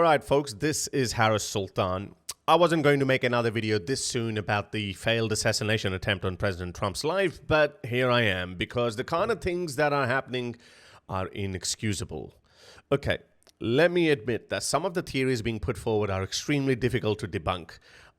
Alright folks, this is Harris Sultan. I wasn't going to make another video this soon about the failed assassination attempt on President Trump's life, but here I am because the kind of things that are happening are inexcusable. Okay, let me admit that some of the theories being put forward are extremely difficult to debunk.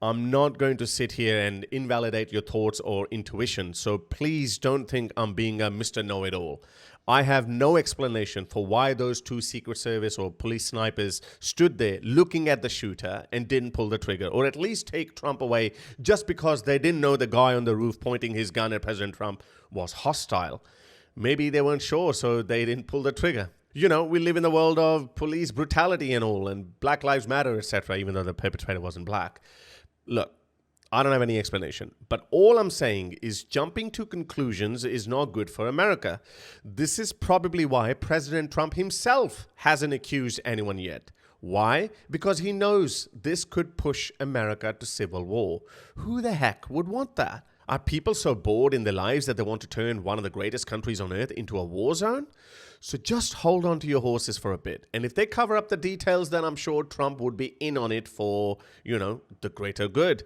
I'm not going to sit here and invalidate your thoughts or intuition, so please don't think I'm being a Mr. Know-it-all. I have no explanation for why those two Secret Service or police snipers stood there looking at the shooter and didn't pull the trigger, or at least take Trump away just because they didn't know the guy on the roof pointing his gun at President Trump was hostile. Maybe they weren't sure, so they didn't pull the trigger. You know, we live in the world of police brutality and all, and Black Lives Matter, etc., even though the perpetrator wasn't black. Look, I don't have any explanation, but all I'm saying is jumping to conclusions is not good for America. This is probably why President Trump himself hasn't accused anyone yet. Why? Because he knows this could push America to civil war. Who the heck would want that? Are people so bored in their lives that they want to turn one of the greatest countries on earth into a war zone? So just hold on to your horses for a bit. And if they cover up the details, then I'm sure Trump would be in on it for, the greater good.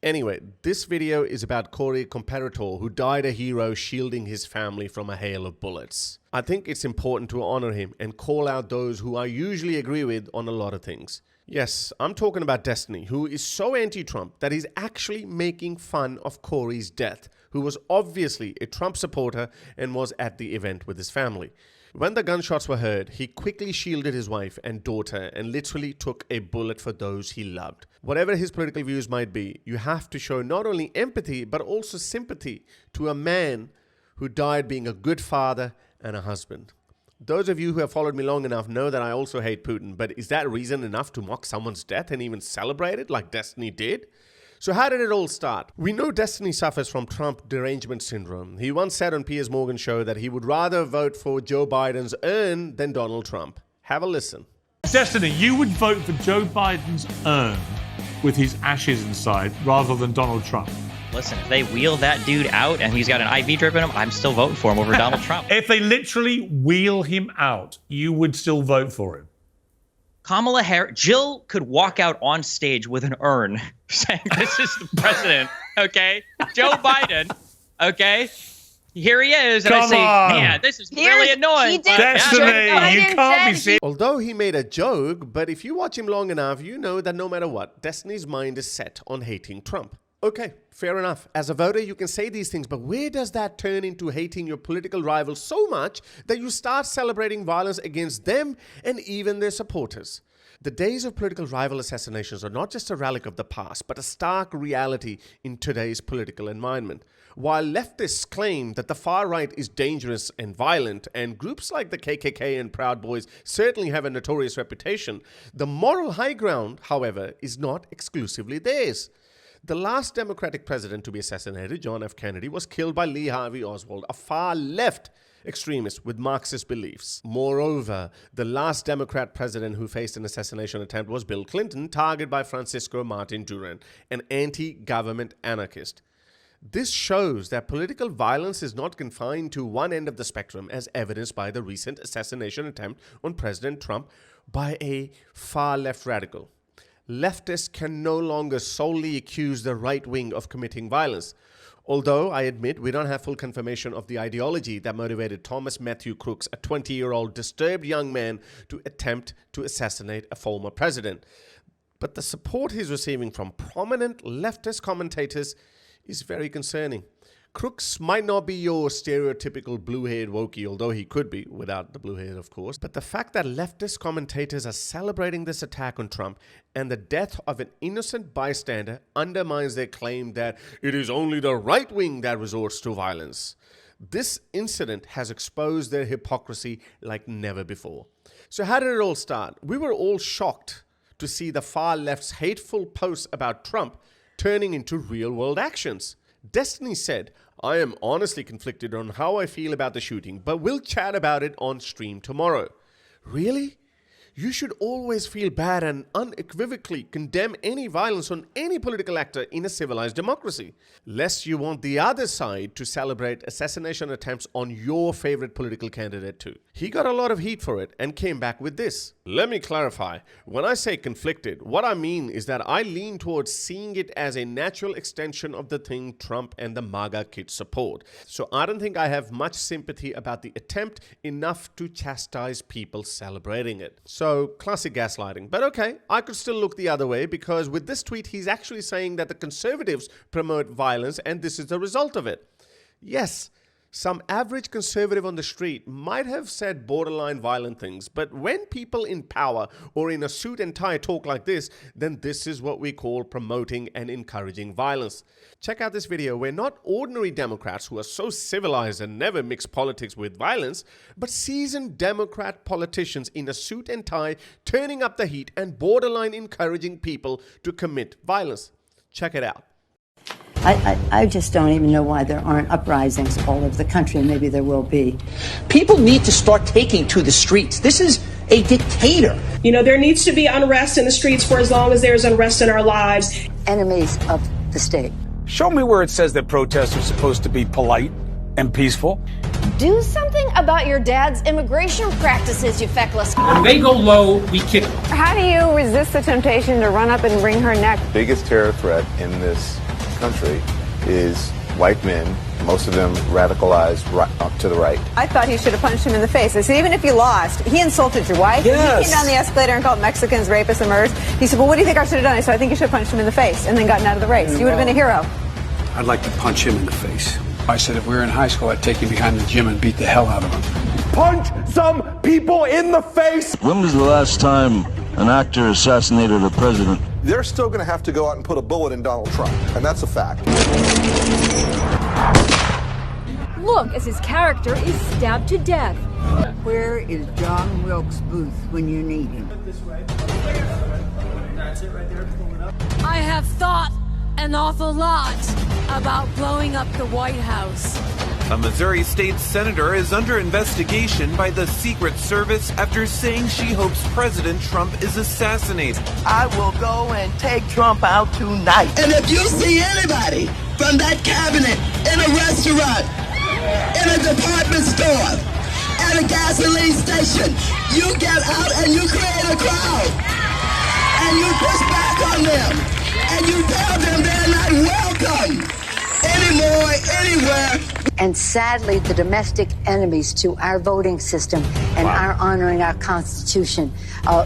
Anyway, this video is about Corey Comparatore, who died a hero shielding his family from a hail of bullets. I think it's important to honor him and call out those who I usually agree with on a lot of things. Yes, I'm talking about Destiny, who is so anti-Trump that he's actually making fun of Corey's death, who was obviously a Trump supporter and was at the event with his family. When the gunshots were heard, he quickly shielded his wife and daughter and literally took a bullet for those he loved. Whatever his political views might be, you have to show not only empathy but also sympathy to a man who died being a good father and a husband. Those of you who have followed me long enough know that I also hate Putin, but is that reason enough to mock someone's death and even celebrate it like Destiny did? So how did it all start? We know Destiny suffers from Trump derangement syndrome. He once said on Piers Morgan's show that he would rather vote for Joe Biden's urn than Donald Trump. Have a listen. Destiny, you would vote for Joe Biden's urn with his ashes inside rather than Donald Trump. Listen, if they wheel that dude out and he's got an IV drip in him, I'm still voting for him over Donald Trump. If they literally wheel him out, you would still vote for him. Kamala Harris, Jill could walk out on stage with an urn saying, this is the president, okay? Joe Biden, okay? Here he is, and I say, man, this is really annoying. Destiny, you can't be serious. Although he made a joke, but if you watch him long enough, you know that no matter what, Destiny's mind is set on hating Trump. Okay, fair enough. As a voter, you can say these things, but where does that turn into hating your political rival so much that you start celebrating violence against them and even their supporters? The days of political rival assassinations are not just a relic of the past, but a stark reality in today's political environment. While leftists claim that the far right is dangerous and violent, and groups like the KKK and Proud Boys certainly have a notorious reputation, the moral high ground, however, is not exclusively theirs. The last Democratic president to be assassinated, John F. Kennedy, was killed by Lee Harvey Oswald, a far-left extremist with Marxist beliefs. Moreover, the last Democrat president who faced an assassination attempt was Bill Clinton, targeted by Francisco Martin Duran, an anti-government anarchist. This shows that political violence is not confined to one end of the spectrum, as evidenced by the recent assassination attempt on President Trump by a far-left radical. Leftists can no longer solely accuse the right wing of committing violence. Although, I admit, we don't have full confirmation of the ideology that motivated Thomas Matthew Crooks, a 20-year-old disturbed young man, to attempt to assassinate a former president. But the support he's receiving from prominent leftist commentators is very concerning. Crooks might not be your stereotypical blue-haired wokey, although he could be, without the blue hair, of course. But the fact that leftist commentators are celebrating this attack on Trump and the death of an innocent bystander undermines their claim that it is only the right wing that resorts to violence. This incident has exposed their hypocrisy like never before. So how did it all start? We were all shocked to see the far left's hateful posts about Trump turning into real-world actions. Destiny said, I am honestly conflicted on how I feel about the shooting, but we'll chat about it on stream tomorrow. Really? you should always feel bad and unequivocally condemn any violence on any political actor in a civilized democracy, lest you want the other side to celebrate assassination attempts on your favorite political candidate too. He got a lot of heat for it and came back with this. Let me clarify. When I say conflicted, what I mean is that I lean towards seeing it as a natural extension of the thing Trump and the MAGA kids support. So I don't think I have much sympathy about the attempt enough to chastise people celebrating it. So classic gaslighting. But okay, I could still look the other way, because with this tweet he's actually saying that the conservatives promote violence and this is the result of it. Yes, some average conservative on the street might have said borderline violent things, but when people in power or in a suit and tie talk like this, then this is what we call promoting and encouraging violence. Check out this video where not ordinary Democrats who are so civilized and never mix politics with violence, but seasoned Democrat politicians in a suit and tie turning up the heat and borderline encouraging people to commit violence. Check it out. I just don't even know why there aren't uprisings all over the country, and maybe there will be. People need to start taking to the streets. This is a dictator. You know, there needs to be unrest in the streets for as long as there's unrest in our lives. Enemies of the state. Show me where it says that protests are supposed to be polite and peaceful. Do something about your dad's immigration practices, you feckless. When they go low, we kick them. How do you resist the temptation to run up and wring her neck? The biggest terror threat in this country is white men, most of them radicalized up to the right. I thought he should have punched him in the face. I said, even if you lost, he insulted your wife. Yes. He came down the escalator and called Mexicans rapists and murderers. He said, well, what do you think I should have done? I said, I think you should have punched him in the face and then gotten out of the race. You would have been a hero. I'd like to punch him in the face. I said if we were in high school, I'd take him behind the gym and beat the hell out of him. Punch some people in the face! When was the last time an actor assassinated a president? They're still going to have to go out and put a bullet in Donald Trump, and that's a fact. Look as his character is stabbed to death. Where is John Wilkes Booth when you need him? I have thought an awful lot about blowing up the White House. A Missouri state senator is under investigation by the Secret Service after saying she hopes President Trump is assassinated. I will go and take Trump out tonight. And if you see anybody from that cabinet in a restaurant, in a department store, at a gasoline station, you get out and you create a crowd. And you push back on them. And you tell them they're not welcome anymore, anywhere. And sadly, the domestic enemies to our voting system and our honoring our Constitution are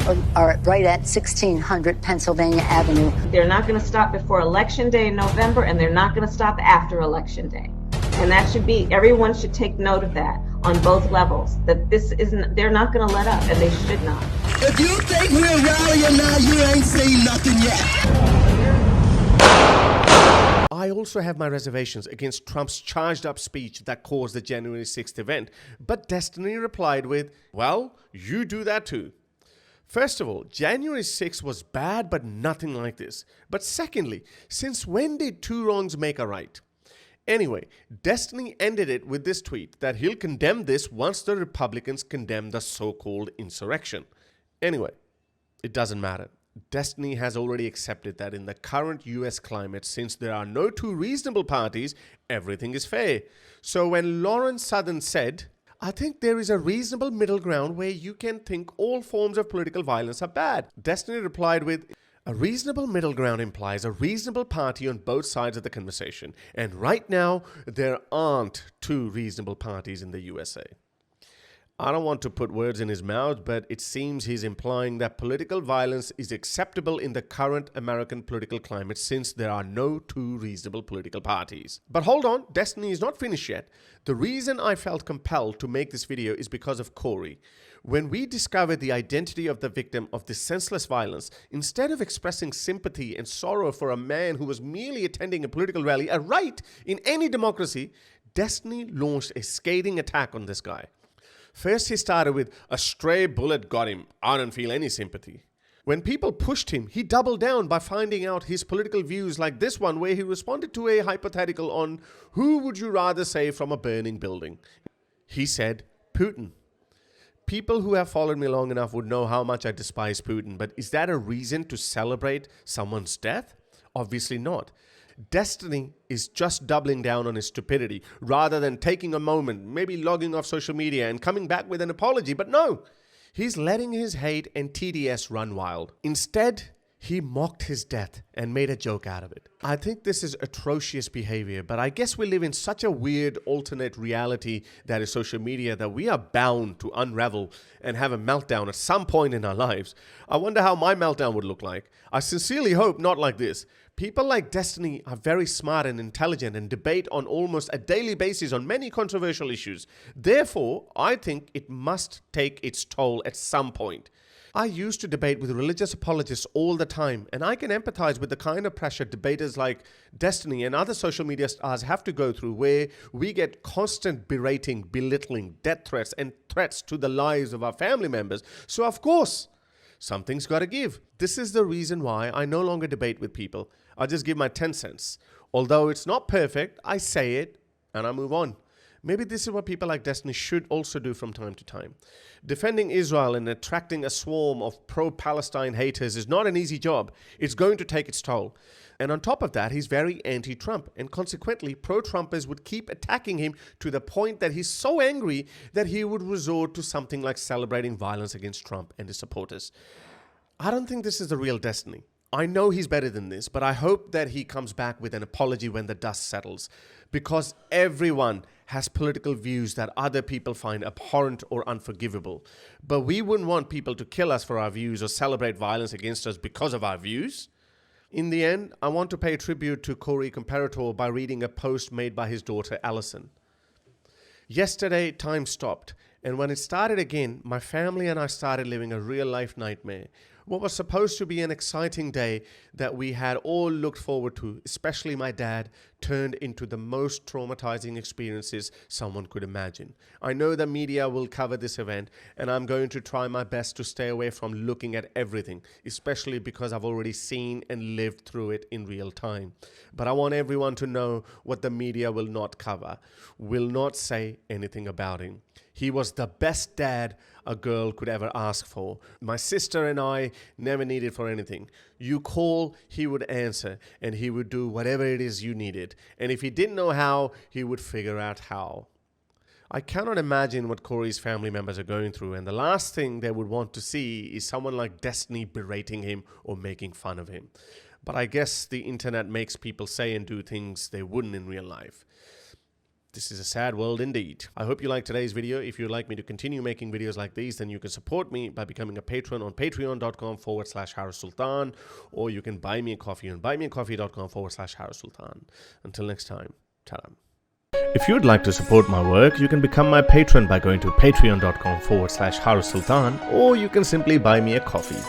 right at 1600 Pennsylvania Avenue. They're not going to stop before Election Day in November, and they're not going to stop after Election Day. And that should be, everyone should take note of that on both levels, that this isn't, they're not going to let up, and they should not. If you think we're rallying now, you ain't seen nothing yet. I also have my reservations against Trump's charged up speech that caused the January 6th event, but Destiny replied with, well, you do that too. First of all, January 6th was bad, but nothing like this. But secondly, since when did two wrongs make a right? Anyway, Destiny ended it with this tweet that he'll condemn this once the Republicans condemn the so-called insurrection. Anyway, it doesn't matter. Destiny has already accepted that in the current US climate, since there are no two reasonable parties, everything is fair. So when Lawrence Southern said, I think there is a reasonable middle ground where you can think all forms of political violence are bad, Destiny replied with, a reasonable middle ground implies a reasonable party on both sides of the conversation. And right now, there aren't two reasonable parties in the USA. I don't want to put words in his mouth, but it seems he's implying that political violence is acceptable in the current American political climate since there are no two reasonable political parties. But hold on, Destiny is not finished yet. The reason I felt compelled to make this video is because of Corey. When we discovered the identity of the victim of this senseless violence, instead of expressing sympathy and sorrow for a man who was merely attending a political rally, a right in any democracy, Destiny launched a scathing attack on this guy. First, he started with, a stray bullet got him. I don't feel any sympathy. When people pushed him, he doubled down by finding out his political views like this one, where he responded to a hypothetical on who would you rather save from a burning building. He said, Putin. People who have followed me long enough would know how much I despise Putin, but is that a reason to celebrate someone's death? Obviously not. Destiny is just doubling down on his stupidity rather than taking a moment, maybe logging off social media and coming back with an apology. But no, he's letting his hate and TDS run wild. Instead, he mocked his death and made a joke out of it. I think this is atrocious behavior, but I guess we live in such a weird alternate reality that is social media that we are bound to unravel and have a meltdown at some point in our lives. I wonder how my meltdown would look like. I sincerely hope not like this. People like Destiny are very smart and intelligent and debate on almost a daily basis on many controversial issues. Therefore, I think it must take its toll at some point. I used to debate with religious apologists all the time, and I can empathize with the kind of pressure debaters like Destiny and other social media stars have to go through, where we get constant berating, belittling, death threats, and threats to the lives of our family members. So of course, something's got to give. This is the reason why I no longer debate with people. I just give my 10 cents. Although it's not perfect, I say it and I move on. Maybe this is what people like Destiny should also do from time to time. Defending Israel and attracting a swarm of pro-Palestine haters is not an easy job. It's going to take its toll. And on top of that, he's very anti-Trump. And consequently, pro-Trumpers would keep attacking him to the point that he's so angry that he would resort to something like celebrating violence against Trump and his supporters. I don't think this is the real Destiny. I know he's better than this, but I hope that he comes back with an apology when the dust settles. Because everyone has political views that other people find abhorrent or unforgivable. But we wouldn't want people to kill us for our views or celebrate violence against us because of our views. In the end, I want to pay tribute to Corey Comparatore by reading a post made by his daughter, Allison. Yesterday, time stopped, and when it started again, my family and I started living a real-life nightmare. What was supposed to be an exciting day that we had all looked forward to, especially my dad, turned into the most traumatizing experiences someone could imagine. I know the media will cover this event, and I'm going to try my best to stay away from looking at everything, especially because I've already seen and lived through it in real time. But I want everyone to know what the media will not cover, will not say anything about him. He was the best dad a girl could ever ask for. My sister and I never needed for anything. You call, he would answer, and he would do whatever it is you needed. And if he didn't know how, he would figure out how. I cannot imagine what Corey's family members are going through, and the last thing they would want to see is someone like Destiny berating him or making fun of him. But I guess the internet makes people say and do things they wouldn't in real life. This is a sad world indeed. I hope you liked today's video. If you'd like me to continue making videos like these, then you can support me by becoming a patron on patreon.com/Sultan, or you can buy me a coffee on buymeacoffee.com/Sultan. Until next time, ta-ra. If you'd like to support my work, you can become my patron by going to patreon.com/Sultan, or you can simply buy me a coffee.